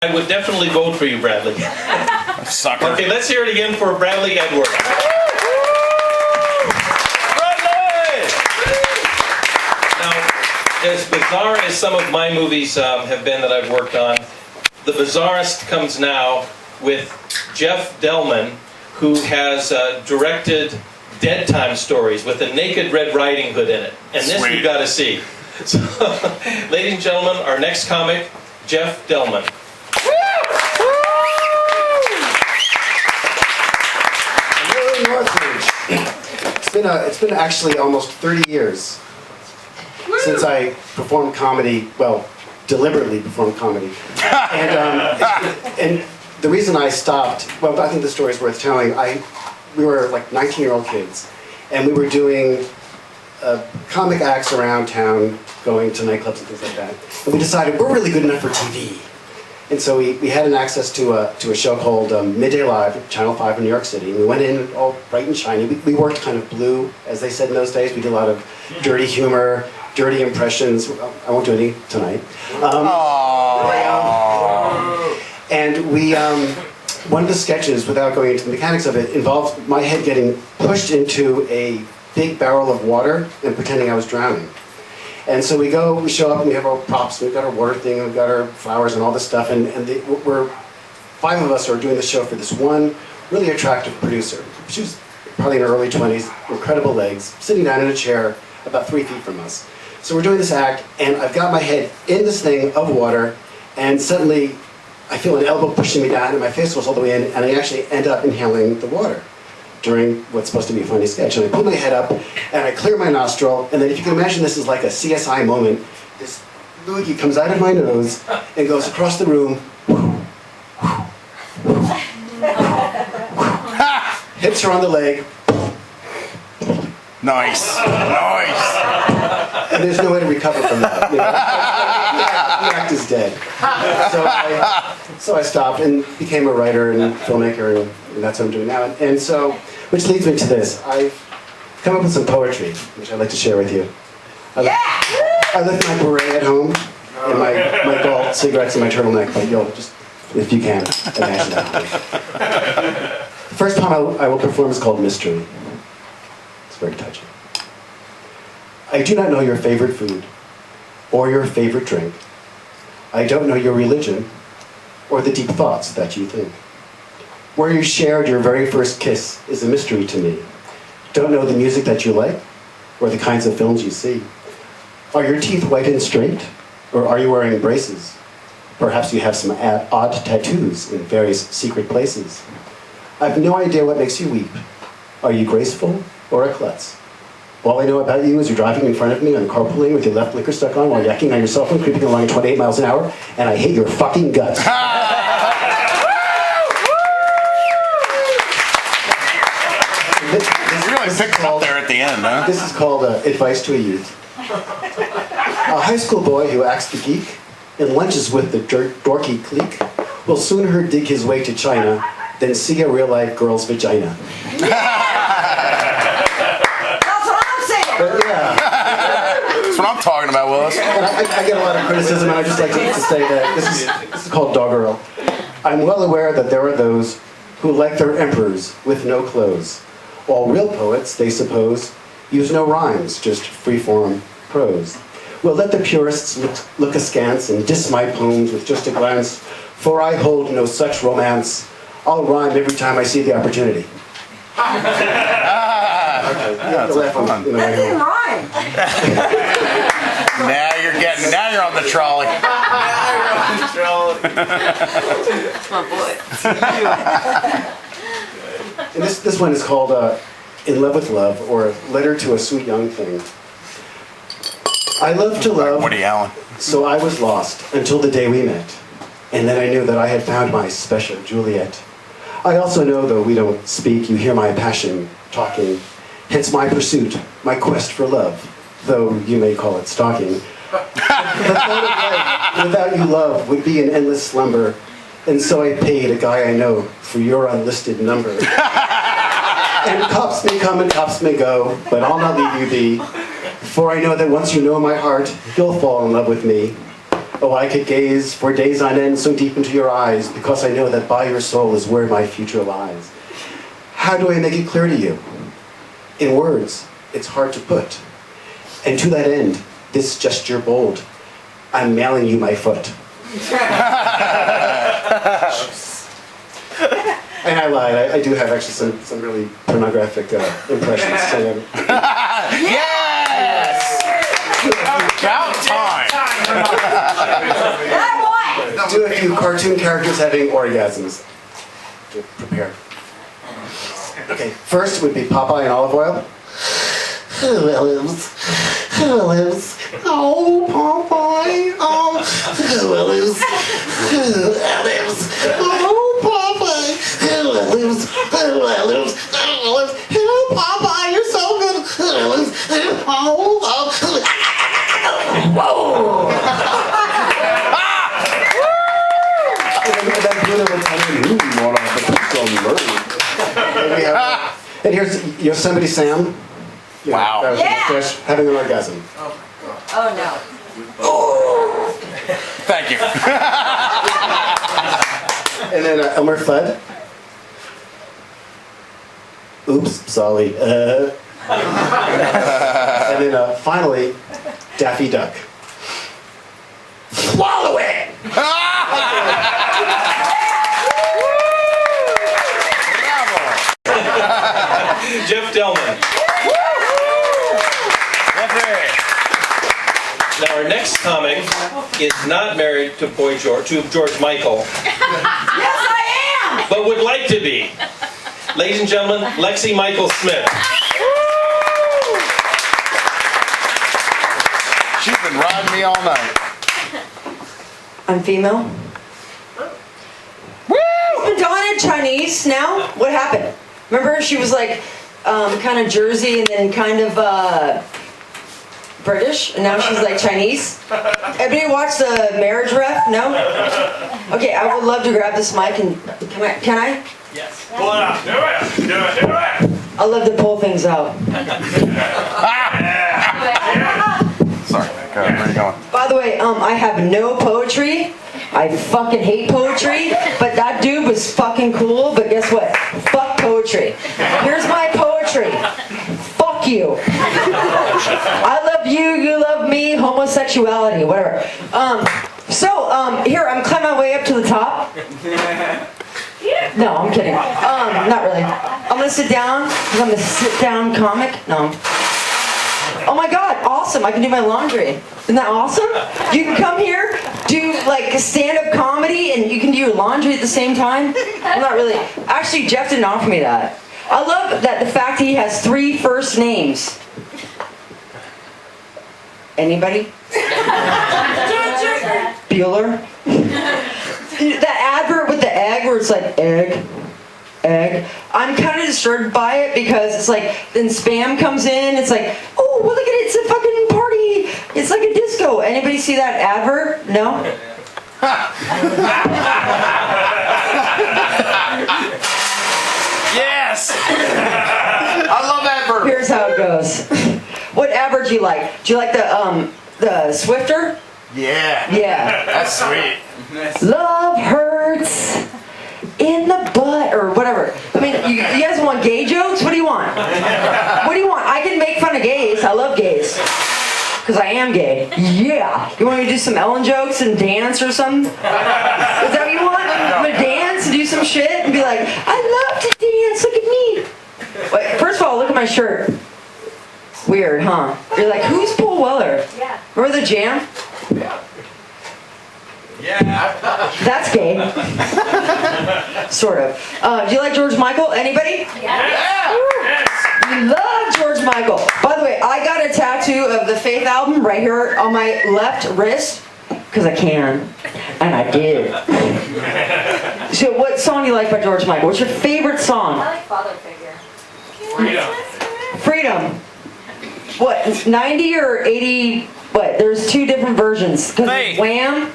I would definitely vote for you, Bradley. Sucker. Okay, let's hear it again for Bradley Edwards. Bradley! Now, as bizarre as some of my movies have been that I've worked on, the bizarrest comes now with Jeff Delman, who has directed Dead Time Stories with a naked Red Riding Hood in it. And this you've got to see. So, ladies and gentlemen, our next comic, Jeff Delman. It's been actually almost 30 years since I performed comedy, well, deliberately performed comedy. And the reason I stopped, well, I think the story is worth telling. We were like 19-year-old kids, and we were doing comic acts around town, going to nightclubs and things like that. And we decided we're really good enough for TV. And so we had an access to a show called Midday Live, Channel 5 in New York City. And we went in all bright and shiny. We worked kind of blue, as they said in those days. We did a lot of dirty humor, dirty impressions. I won't do any tonight. And one of the sketches, without going into the mechanics of it, involved my head getting pushed into a big barrel of water and pretending I was drowning. And so we show up, and we have our props, we've got our water thing, and we've got our flowers and all this stuff, and we're 5 of us are doing the show for this one really attractive producer. She was probably in her early 20s, incredible legs, sitting down in a chair about 3 feet from us. So we're doing this act, and I've got my head in this thing of water, and suddenly I feel an elbow pushing me down, and my face goes all the way in, and I actually end up inhaling the water during what's supposed to be a funny sketch. And I put my head up, and I clear my nostril, and then if you can imagine this is like a CSI moment, this loogie comes out of my nose and goes across the room, hits her on the leg. Nice. Nice. And there's no way to recover from that. You know? The act is dead. So I stopped and became a writer and filmmaker, and that's what I'm doing now. And so, which leads me to this. I've come up with some poetry, which I'd like to share with you. I left my beret at home, and my gold cigarettes and my turtleneck, but you'll just, if you can, imagine that. The first poem I will perform is called Mystery. It's very touching. I do not know your favorite food, or your favorite drink. I don't know your religion, or the deep thoughts that you think. Where you shared your very first kiss is a mystery to me. Don't know the music that you like, or the kinds of films you see. Are your teeth white and straight, or are you wearing braces? Perhaps you have some odd tattoos in various secret places. I have no idea what makes you weep. Are you graceful, or a klutz? All I know about you is you're driving in front of me on carpooling with your left blinker stuck on while yakking on your cell phone, creeping along at 28 miles an hour, and I hate your fucking guts. You really picked up there at the end, huh? This is called Advice to a Youth. A high school boy who acts the geek and lunches with the dorky clique will sooner dig his way to China than see a real-life girl's vagina. But yeah. That's what I'm talking about, Willis. And I get a lot of criticism, and I just like to say that this is called Doggerel. I'm well aware that there are those who like their emperors with no clothes. All real poets, they suppose, use no rhymes, just free-form prose. Well, let the purists look askance and diss my poems with just a glance, for I hold no such romance. I'll rhyme every time I see the opportunity. That didn't rhyme. Now you're on the trolley. That's my boy. And this one is called In Love with Love, or Letter to a Sweet Young Thing. I love to love, Woody Allen. so I was lost until the day we met. And then I knew that I had found my special Juliet. I also know, though we don't speak, you hear my passion talking. Hence my pursuit, my quest for love, though you may call it stalking. The thought of life without you, love, would be an endless slumber. And so I paid a guy I know for your unlisted number. And cops may come and cops may go, but I'll not leave you be. For I know that once you know my heart, you'll fall in love with me. Oh, I could gaze for days on end so deep into your eyes, because I know that by your soul is where my future lies. How do I make it clear to you? In words, it's hard to put. And to that end, this gesture bold, I'm mailing you my foot. And I lied. I do have actually some really pornographic impressions. So, Yes! About time. do a few cartoon characters having orgasms. Prepare. Okay, first would be Popeye and olive oil. Olives. Olives. Oh, Popeye. Oh, olives. Olives. Oh, Popeye. Olives. Olives. Olives. Oh, Popeye, you're so good. Olives. Oh, whoa. That Bruno would tell me, one of the people and here's Yosemite Sam. You know, Wow. that was Yeah. fish having an orgasm. Oh no. Thank you. And then Elmer Fudd. Oops, sorry. And then finally, Daffy Duck. Swallow it! Jeff Delman. Now our next comic is not married to George Michael, Yes, I am. but would like to be. Ladies and gentlemen, Lexi Michael Smith. She's been riding me all night. I'm female. Woo! Donna Chinese now? What happened? Remember she was like kind of Jersey and then kind of British, and now she's like Chinese. Everybody watch the Marriage Ref? No? Okay, I would love to grab this mic and can I? Yes. Pull it up. Do it. Do it. Do it. I love to pull things out. Sorry, go ahead. Where are you going? By the way, I have no poetry. I fucking hate poetry, but that dude was fucking cool, but guess what? Fuck poetry. Here's my poetry. Fuck you. I love you, you love me, homosexuality, whatever. Here, I'm climbing my way up to the top. No, I'm kidding. Not really. I'm gonna sit down, because I'm a sit-down comic. No. Oh my god, awesome, I can do my laundry. Isn't that awesome? You can come here, do like stand-up comedy, and you can do your laundry at the same time. Well, not really. Actually, Jeff didn't offer me that. I love that the fact he has 3 first names. Anybody? Bueller? That advert with the egg where it's like, egg. I'm kind of disturbed by it because it's like, then spam comes in, it's like, oh, well, look at it, it's a fucking party. It's like a disco. Anybody see that advert? No? Yes! I love that verb. Here's how it goes. What advert do you like? Do you like the Swifter? Yeah. Yeah. That's sweet. Love hurts in the butt or whatever. I mean, you guys want gay jokes? What do you want? What do you want? I can make fun of gays. I love gays. Because I am gay. Yeah. You want me to do some Ellen jokes and dance or something? Is that what you want? I'm going to dance and do some shit and be like, I love to dance. Look at me. Wait, first of all, look at my shirt. Weird, huh? You're like, who's Paul Weller? Yeah. Remember the Jam? Yeah. That's gay. Sort of. Do you like George Michael? Anybody? Yes. You love George Michael. By the way, I got a tattoo of the Faith album right here on my left wrist. Because I can. And I did. So what song do you like by George Michael? What's your favorite song? I like Father Figure. Freedom. What, 90 or 80? What, there's 2 different versions. Because Hey. Wham!